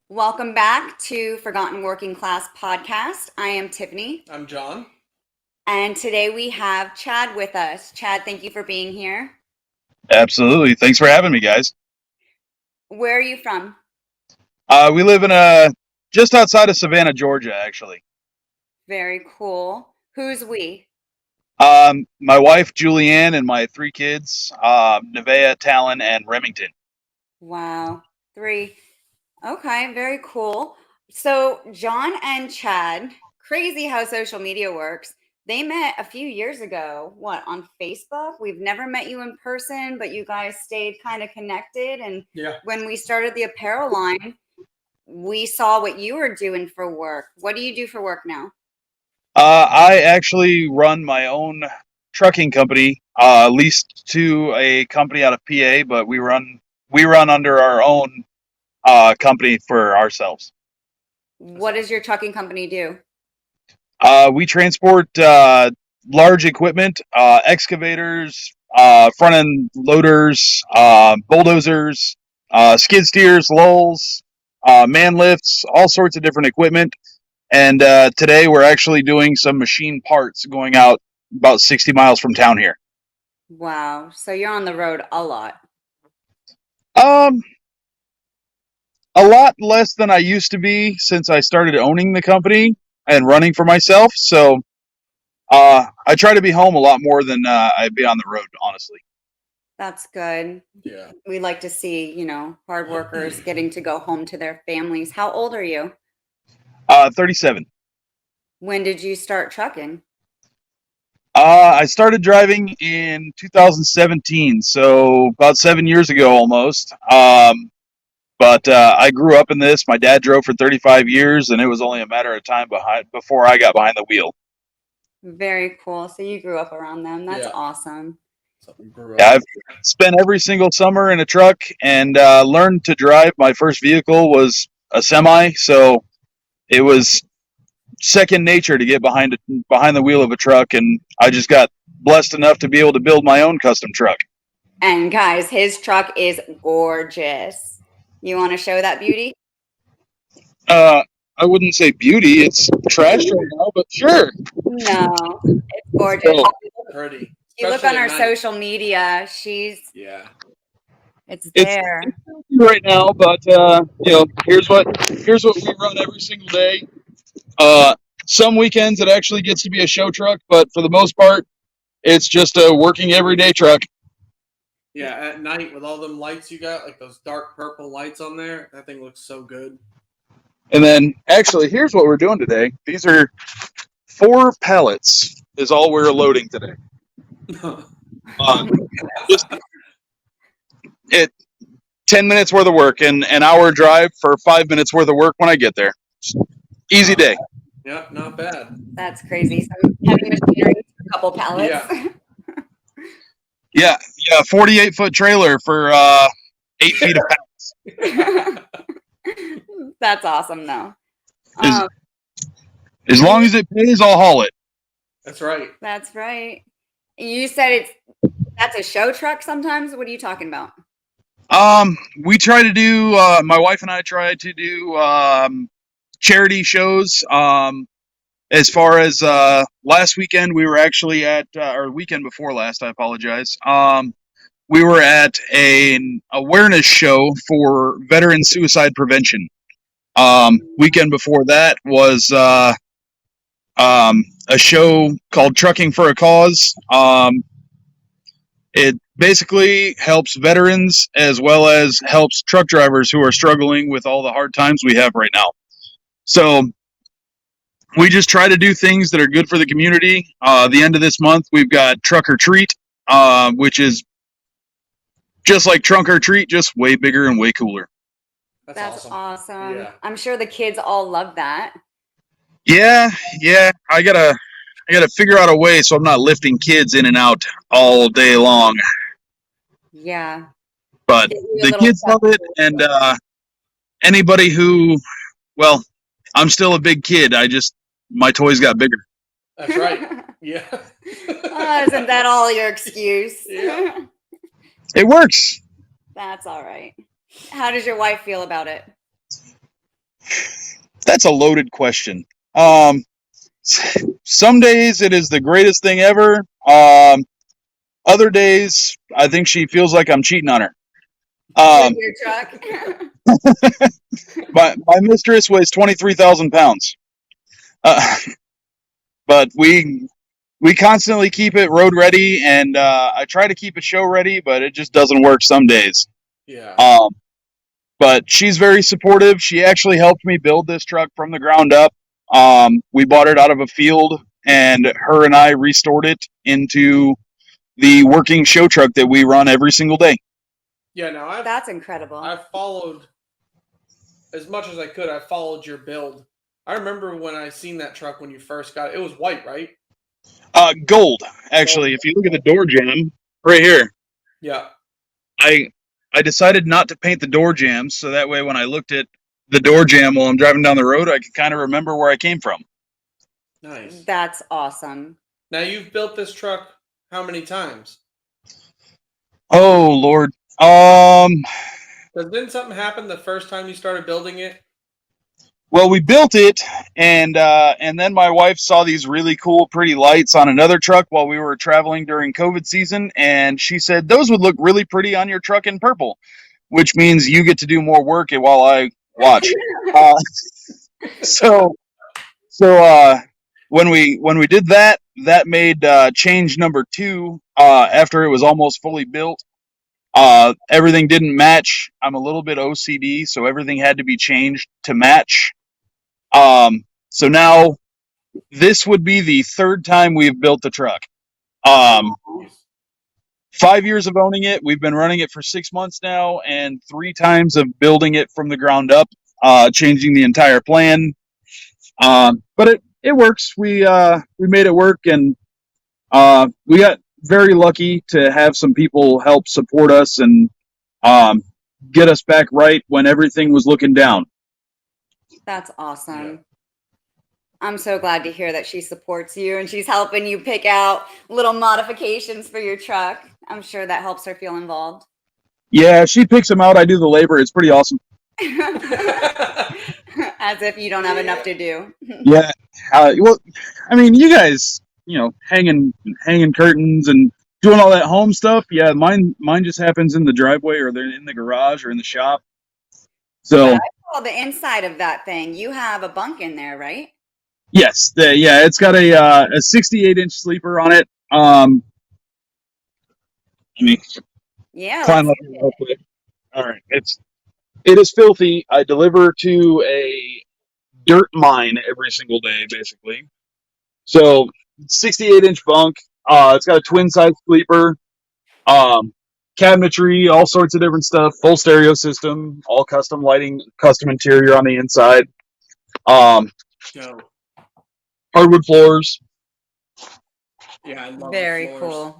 Welcome back to Forgotten Working Class Podcast. I am Tiffany, I'm John. and today we have Chad with us. Chad, thank you for being here. Absolutely. Thanks for having me, guys. Where are you from? We live in just outside of Savannah, Georgia, actually. Very cool. Who's we? My wife, Julianne, and my three kids, Nevaeh, Talon, and Remington. Wow, three. Okay, very cool. So, John and Chad, crazy how social media works. They met a few years ago, on Facebook? We've never met you in person, but you guys stayed kind of connected. And Yeah. when we started the apparel line, we saw what you were doing for work. What do you do for work now? I actually run my own trucking company, leased to a company out of PA, but we run under our own company for ourselves. What does your trucking company do? We transport large equipment, excavators, front end loaders, bulldozers, skid steers, lulls, man lifts, all sorts of different equipment. And today we're actually doing some machine parts going out about 60 miles from town here. Wow. So you're on the road a lot. Um, a lot less than I used to be since I started owning the company and running for myself. So I try to be home a lot more than I'd be on the road, honestly. That's good. Yeah. We like to see, hard workers getting to go home to their families. How old are you? 37. When did you start trucking? I started driving in 2017, so about 7 years ago almost. But I grew up in this. My dad drove for 35 years, and it was only a matter of time before I got behind the wheel. Very cool. So you grew up around them. That's Yeah. awesome. So we grew Yeah, up. I've spent every single summer in a truck and learned to drive. My first vehicle was a semi, so it was second nature to get behind the wheel of a truck, and I just got blessed enough to be able to build my own custom truck. And guys, his truck is gorgeous. You want to show that beauty? I wouldn't say beauty; it's trash right now, but sure. No, it's gorgeous. So, Pretty. You look on Especially our at night. social media, Yeah. it's it's there. right now, but here's what we run every single day. Some weekends it actually gets to be a show truck, but for the most part, it's just a working everyday truck. Yeah, at night with all them lights you got, like those dark purple lights on there, that thing looks so good. And then, actually, here's what we're doing today. These are 4 pallets is all we're loading today. Just it 10 minutes worth of work and an hour drive for 5 minutes worth of work when I get there. Easy day. Yeah, not bad. That's crazy. Some heavy machinery, a couple pallets. Yeah, 48-foot trailer for 8 feet of pallets. That's awesome, though. As long as it pays, I'll haul it. That's right. That's right. You said that's a show truck sometimes? What are you talking about? We try to do, my wife and I try to do charity shows. As far as last weekend, we were actually at, or weekend before last, I apologize. We were at an awareness show for veteran suicide prevention. Weekend before that was a show called Trucking for a Cause. It basically helps veterans as well as helps truck drivers who are struggling with all the hard times we have right now. So we just try to do things that are good for the community. The end of this month, we've got Truck or Treat, which is just like Trunk or Treat, just way bigger and way cooler. That's awesome. Yeah. I'm sure the kids all love that. Yeah. I gotta figure out a way so I'm not lifting kids in and out all day long. Yeah. But the kids love it, and anybody who, well, I'm still a big kid. My toys got bigger. That's right. Yeah. Isn't that all your excuse? Yeah. It works. That's all right. How does your wife feel about it? That's a loaded question. Some days it is the greatest thing ever. Other days, I think she feels like I'm cheating on her. With Um, your truck. my mistress weighs 23,000 pounds, uh, but we constantly keep it road ready, and I try to keep it show ready, but it just doesn't work some days. Yeah. Um, but she's very supportive. She actually helped me build this truck from the ground up. We bought it out of a field, and her and I restored it into the working show truck that we run every single day. Yeah. Now That's incredible. I've followed as much as I could. I followed your build. I remember when I seen that truck when you first got it. It was white, right? Gold, actually. If you look at the door jamb right here, Yeah. I I decided not to paint the door jambs, so that way when I looked at the door jamb while I'm driving down the road, I could kind of remember where I came from. Nice. That's awesome. Now you've built this truck how many times? Oh Lord. Um. Because didn't something happen the first time you started building it? Well, we built it, and then my wife saw these really cool, pretty lights on another truck while we were traveling during COVID season, and she said those would look really pretty on your truck in purple, which means you get to do more work while I watch. Uh, so so when we did that, that made change number two. After it was almost fully built, everything didn't match. I'm a little bit OCD, so everything had to be changed to match. So now this would be the third time we've built the truck. Um, 5 years of owning it. We've been running it for 6 months now, and 3 times of building it from the ground up, changing the entire plan. But it works. We made it work, and we got very lucky to have some people help support us and um, get us back right when everything was looking down. That's awesome. Yeah. I'm so glad to hear that she supports you and she's helping you pick out little modifications for your truck. I'm sure that helps her feel involved. Yeah, she picks them out. I do the labor. It's pretty awesome. As if you don't have enough to do. Yeah. Well, I mean, you guys, hanging curtains and doing all that home stuff. Yeah, mine just happens in the driveway, or they're in the garage or in the shop. So But I saw the inside of that thing. You have a bunk in there, right? yes, it's got a 68-inch sleeper on it. Let me Yeah, climb let's up here real quick. All right, it is filthy. I deliver to a dirt mine every single day, basically. So 68-inch bunk. It's got a twin size sleeper, cabinetry, all sorts of different stuff. Full stereo system, all custom lighting, custom interior on the inside. Um, Yo. hardwood floors. Yeah, I love Very the floors.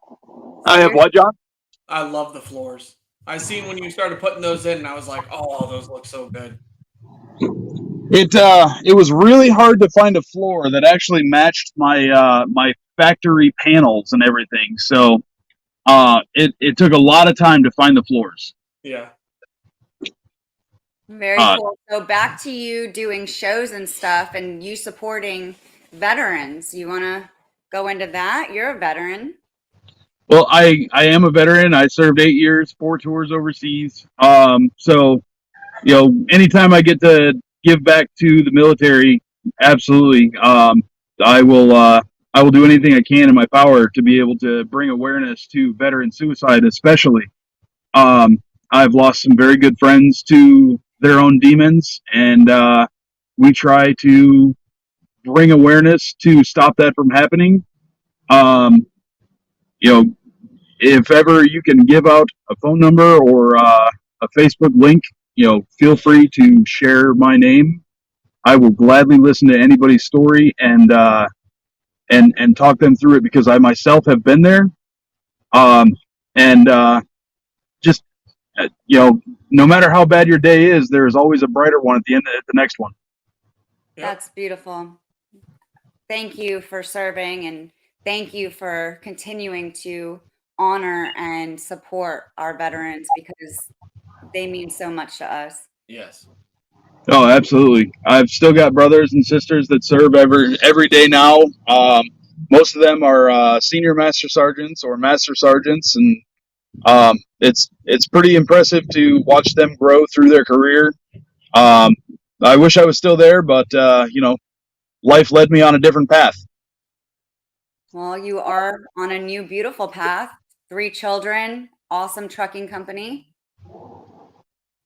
cool. I have what, John? I love the floors. I seen when you started putting those in, and I was like, "Oh, those look so good." It was really hard to find a floor that actually matched my factory panels and everything. So it took a lot of time to find the floors. Yeah. Very cool. So back to you doing shows and stuff and you supporting veterans. You want to go into that? You're a veteran. Well, I am a veteran. I served 8 years, 4 tours overseas. So anytime I get to give back to the military, absolutely. I will I will do anything I can in my power to be able to bring awareness to veteran suicide, especially. Um, I've lost some very good friends to their own demons, and we try to bring awareness to stop that from happening. Um, you know, if ever you can give out a phone number or a Facebook link, feel free to share my name. I will gladly listen to anybody's story and talk them through it, because I myself have been there. And just no matter how bad your day is, there is always a brighter one at the next one. Yep. That's beautiful. Thank you for serving and thank you for continuing to honor and support our veterans because they mean so much to us. Yes. Oh, absolutely. I've still got brothers and sisters that serve every day now. Most of them are senior master sergeants or master sergeants, and it's pretty impressive to watch them grow through their career. Um, I wish I was still there, but life led me on a different path. Well, you are on a new beautiful path. 3 children, awesome trucking company.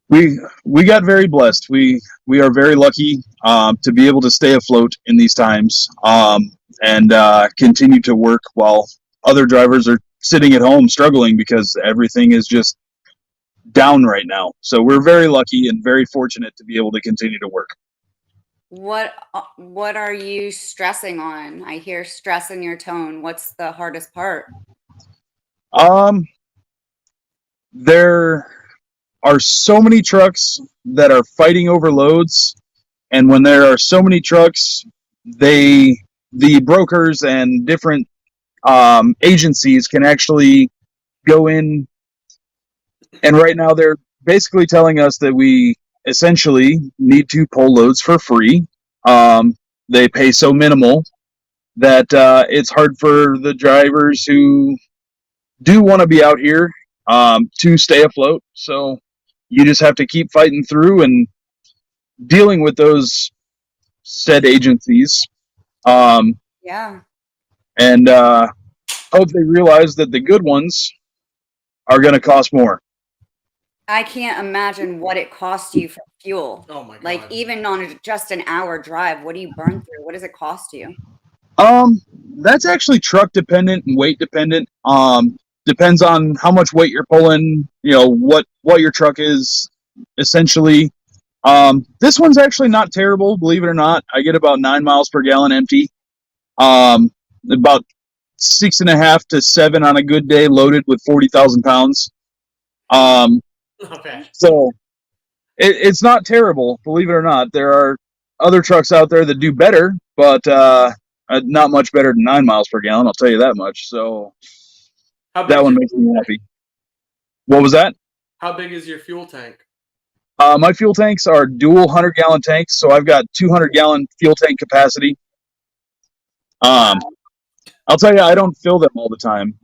We got very blessed. We are very lucky to be able to stay afloat in these times and continue to work while other drivers are sitting at home struggling because everything is just down right now. So we're very lucky and very fortunate to be able to continue to work. What are you stressing on? I hear stress in your tone. What's the hardest part? Um, there are so many trucks that are fighting over loads, and when there are so many trucks, the brokers and different agencies can actually go in, and right now they're basically telling us that we essentially need to pull loads for free. They pay so minimal that it's hard for the drivers who do want to be out here to stay afloat. So you just have to keep fighting through and dealing with those said agencies, um, Yeah. and hope they realize that the good ones are going to cost more. I can't imagine what it costs you for fuel. Oh my Like God. even on just an hour drive, what do you burn through? What does it cost you? Um, that's actually truck dependent and weight dependent. Depends on how much weight you're pulling. You know what your truck is essentially. This one's actually not terrible, believe it or not. I get about 9 miles per gallon empty. About 6.5 to 7 on a good day, loaded with 40,000 pounds. Okay. So it's not terrible, believe it or not. There are other trucks out there that do better, but not much better than 9 miles per gallon. I'll tell you that much. So How big that is one your, makes me happy. What was that? how big is your fuel tank? My fuel tanks are dual 100-gallon tanks, so I've got 200-gallon fuel tank capacity. I'll tell you, I don't fill them all the time.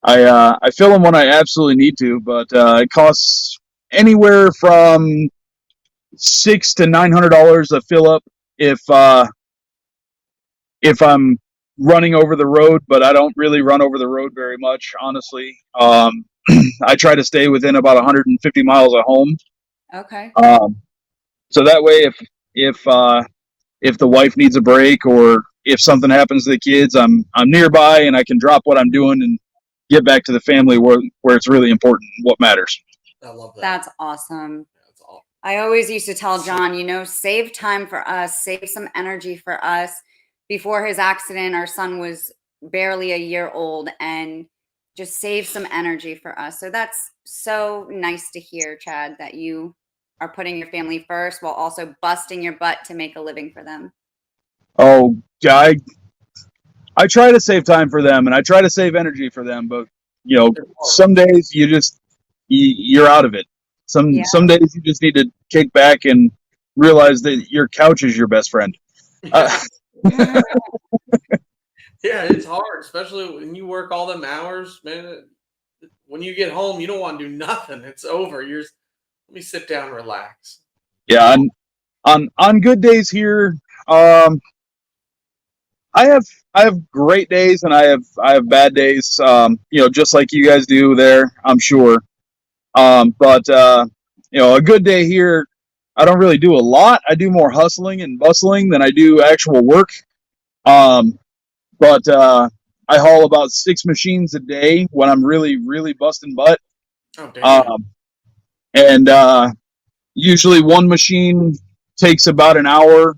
I fill them when I absolutely need to, but it costs anywhere from $600 to $900 a fill up if I'm running over the road. But I don't really run over the road very much, honestly. I try to stay within about 150 miles of home. Okay. So that way, if the wife needs a break or if something happens to the kids, I'm nearby and I can drop what I'm doing and get back to the family where it's really important, what matters. I love that. That's awesome. That's all. I always used to tell John, save time for us, save some energy for us. Before his accident, our son was barely a year old, and just save some energy for us. So that's so nice to hear, Chad, that you are putting your family first while also busting your butt to make a living for them. Oh, I try to save time for them and I try to save energy for them, but some days you're out of it. Yeah. Some days you just need to kick back and realize that your couch is your best friend. Yeah, it's hard, especially when you work all them hours, man. When you get home, you don't want to do nothing. It's over. Let me sit down and relax. Yeah, on good days here, I have great days and I have bad days. Just like you guys do there, I'm sure. But a good day here, I don't really do a lot. I do more hustling and bustling than I do actual work. But I haul about 6 machines a day when I'm really, really busting butt. Oh, damn. And usually one machine takes about an hour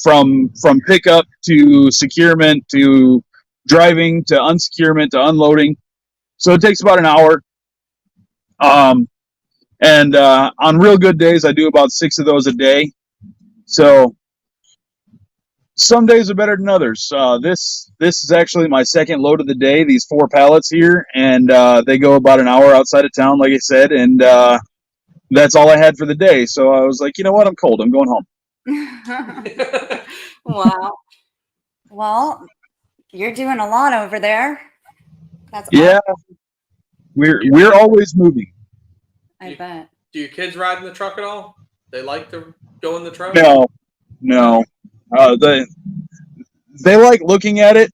from pickup to securement to driving to unsecurement to unloading. So it takes about an hour. And on real good days, I do about 6 of those a day. So some days are better than others. This is actually my second load of the day. These 4 pallets here, and they go about an hour outside of town, like I said. And that's all I had for the day. So I was like, you know what? I'm cold. I'm going home. Wow. Well, you're doing a lot over there. That's Yeah, awesome. we're always moving. I bet. Do your kids ride in the truck at all? They like to go in the truck? No. They like looking at it.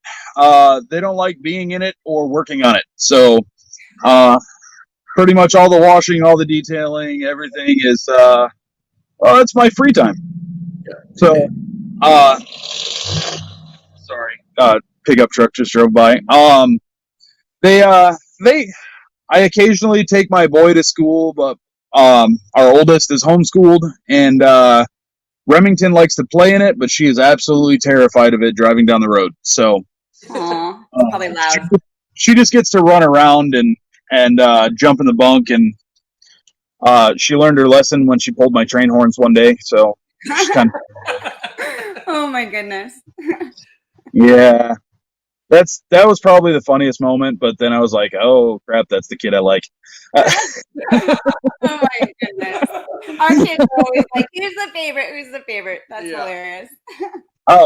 They don't like being in it or working on it. So, pretty much all the washing, all the detailing, everything is. It's my free time. Yeah. So, sorry, pickup truck just drove by. They I occasionally take my boy to school, but our oldest is homeschooled, and Remington likes to play in it, but she is absolutely terrified of it driving down the road. So, Aw, it's probably loud. she just gets to run around and jump in the bunk, and she learned her lesson when she pulled my train horns one day. So, she's kind of, Oh my goodness. yeah. That was probably the funniest moment, but then I was like, oh crap, that's the kid I like. Oh my goodness. Our kids are always like, who's the favorite? Who's the favorite? That's hilarious.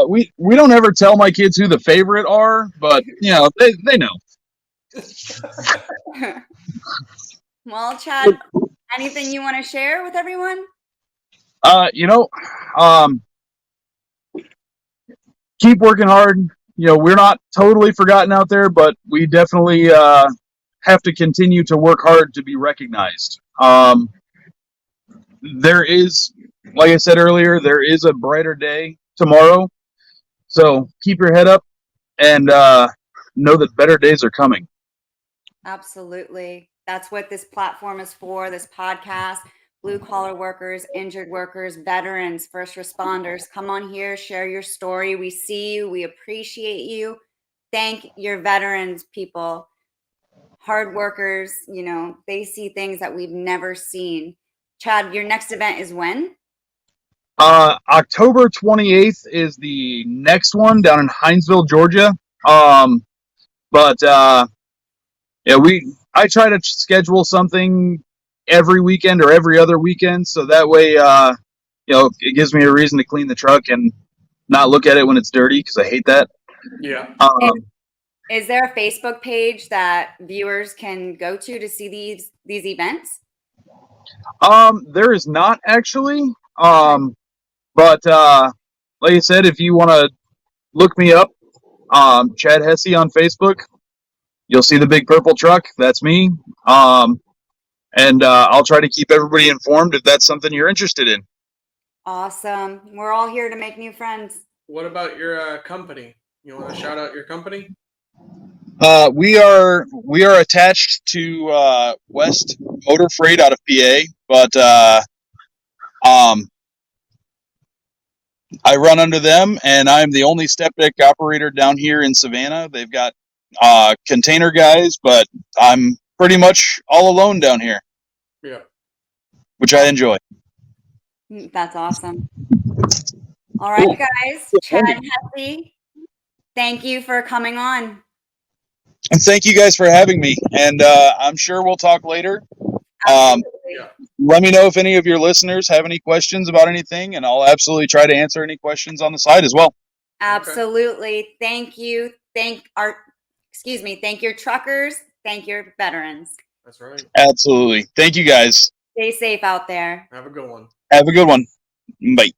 We don't ever tell my kids who the favorite are, but they know. Well, Chad, anything you want to share with everyone? Keep working hard. We're not totally forgotten out there, but we definitely have to continue to work hard to be recognized. There is, like I said earlier, there is a brighter day tomorrow. So keep your head up and know that better days are coming. Absolutely. That's what this platform is for, this podcast. Blue collar workers, injured workers, veterans, first responders. Come on here, share your story. We see you. We appreciate you. Thank your veterans, people. Hard workers, they see things that we've never seen. Chad, your next event is when? October 28th is the next one down in Hinesville, Georgia. But I try to schedule something every weekend or every other weekend, so that way, it gives me a reason to clean the truck and not look at it when it's dirty, because I hate that. Yeah. Is there a Facebook page that viewers can go to see these events? There is not actually. But like I said, if you want to look me up, Chad Hesse on Facebook, you'll see the big purple truck. That's me. And I'll try to keep everybody informed if that's something you're interested in. Awesome. We're all here to make new friends. What about your company? You want to shout out your company? We are attached to West Motor Freight out of PA, but I run under them, and I'm the only step deck operator down here in Savannah. They've got container guys, but I'm pretty much all alone down here. Yeah. Which I enjoy. That's awesome. All right, guys. Chad Hesse, thank you for coming on. And thank you guys for having me. And I'm sure we'll talk later. Let me know if any of your listeners have any questions about anything, and I'll absolutely try to answer any questions on the side as well. Absolutely. Okay. Thank you. Thank your truckers. Thank your veterans. That's right. Absolutely. Thank you guys. Stay safe out there. Have a good one. Have a good one. Bye.